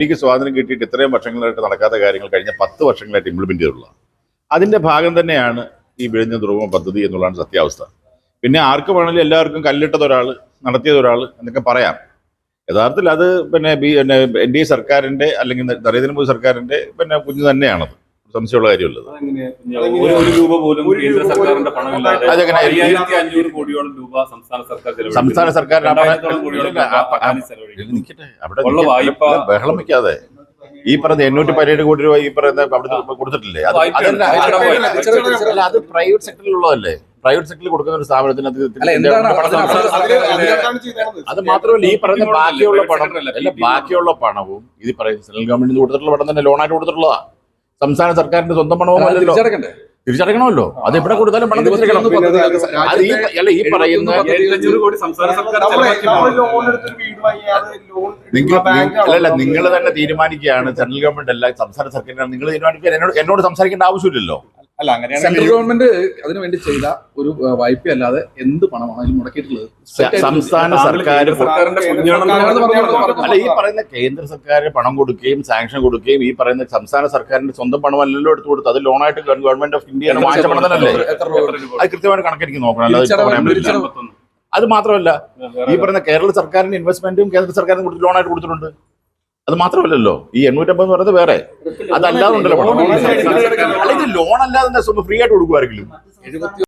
എനിക്ക് സ്വാതന്ത്ര്യം കിട്ടിയിട്ട് ഇത്രയും വർഷങ്ങളായിട്ട് നടക്കാത്ത കാര്യങ്ങൾ കഴിഞ്ഞ 10 വർഷങ്ങളായിട്ട് ഇംപ്ലിമെന്റ് ചെയ്തിട്ടുള്ള അതിന്റെ ഭാഗം തന്നെയാണ് ഈ വിഴിഞ്ഞ തുറമുഖ പദ്ധതി എന്നുള്ളതാണ് സത്യാവസ്ഥ. പിന്നെ ആർക്ക് വേണമെങ്കിലും എല്ലാവർക്കും കല്ലിട്ടത് ഒരാൾ, നടത്തിയത് ഒരാൾ എന്നൊക്കെ പറയാം. യഥാർത്ഥത്തിൽ അത് പിന്നെ NDA സർക്കാരിന്റെ അല്ലെങ്കിൽ നരേന്ദ്രമോദി സർക്കാരിന്റെ പിന്നെ കുഞ്ഞു തന്നെയാണത്, സംശയമുള്ള കാര്യമുള്ളത്. സംസ്ഥാന സർക്കാരിന് അവിടെ ബഹളം വെക്കാതെ ഈ പറഞ്ഞ 817 കോടി രൂപ ഈ പറയുന്ന അവിടെ കൊടുത്തിട്ടില്ലേ? അത് പ്രൈവറ്റ് സെക്ടറിലുള്ളതല്ലേ. പ്രൈവറ്റ് സെക്ടറിൽ കൊടുക്കുന്ന ഒരു സ്ഥാപനത്തിന് അത് മാത്രമല്ല ഈ പറയുന്ന ബാക്കിയുള്ള പണവും ഇത് പറയുന്ന സെൻട്രൽ ഗവൺമെന്റിന് കൊടുത്തിട്ടുള്ള പണം തന്നെ ലോണായിട്ട് കൊടുത്തിട്ടുള്ളതാ. സംസ്ഥാന സർക്കാരിന്റെ സ്വന്തം പണവും തിരിച്ചടക്കണമല്ലോ. അത് എവിടെ കൊടുത്താലും പണം തിരിച്ചടക്കണം. അത് ഈ പറയുന്ന നിങ്ങൾ തന്നെ തീരുമാനിക്കുകയാണ്. സെൻട്രൽ ഗവൺമെന്റ് അല്ല, സംസ്ഥാന സർക്കാരിനാണ് നിങ്ങൾ തീരുമാനിക്കുക. എന്നോട് സംസാരിക്കേണ്ട ആവശ്യമില്ലല്ലോ. അല്ല, അങ്ങനെയാണ് സെൻട്രൽ ഗവൺമെന്റ് അതിനു വേണ്ടി ചെയ്ത ഒരു വായ്പ അല്ലാതെ എന്ത് പണമാണ് അതിൽ മുടക്കിയിട്ടുള്ളത്? സംസ്ഥാന സർക്കാർ അല്ല, ഈ പറയുന്ന കേന്ദ്ര സർക്കാർ പണം കൊടുക്കുകയും സാങ്ഷൻ കൊടുക്കുകയും ഈ പറയുന്ന സംസ്ഥാന സർക്കാരിന്റെ സ്വന്തം പണമല്ലല്ലോ എടുത്തു കൊടുത്തു. അത് ലോണായിട്ട് ഗവൺമെന്റ് ഓഫ് ഇന്ത്യ വാങ്ങിച്ച പണം തന്നെയല്ലേ. അത് കൃത്യമായിട്ട് കണക്കെനിക്ക് നോക്കണം. അത് മാത്രമല്ല ഈ പറയുന്ന കേരള സർക്കാരിന്റെ ഇൻവെസ്റ്റ്മെന്റും കേന്ദ്ര സർക്കാരിന് ലോണായിട്ട് കൊടുത്തിട്ടുണ്ട്. അത് മാത്രമല്ലല്ലോ ഈ 850 എന്ന് പറയുന്നത് വേറെ, അതല്ലാതെ ഉണ്ടല്ലോ. ലോൺ അല്ലാതെ ഫ്രീ ആയിട്ട് കൊടുക്കുമായിരിക്കും.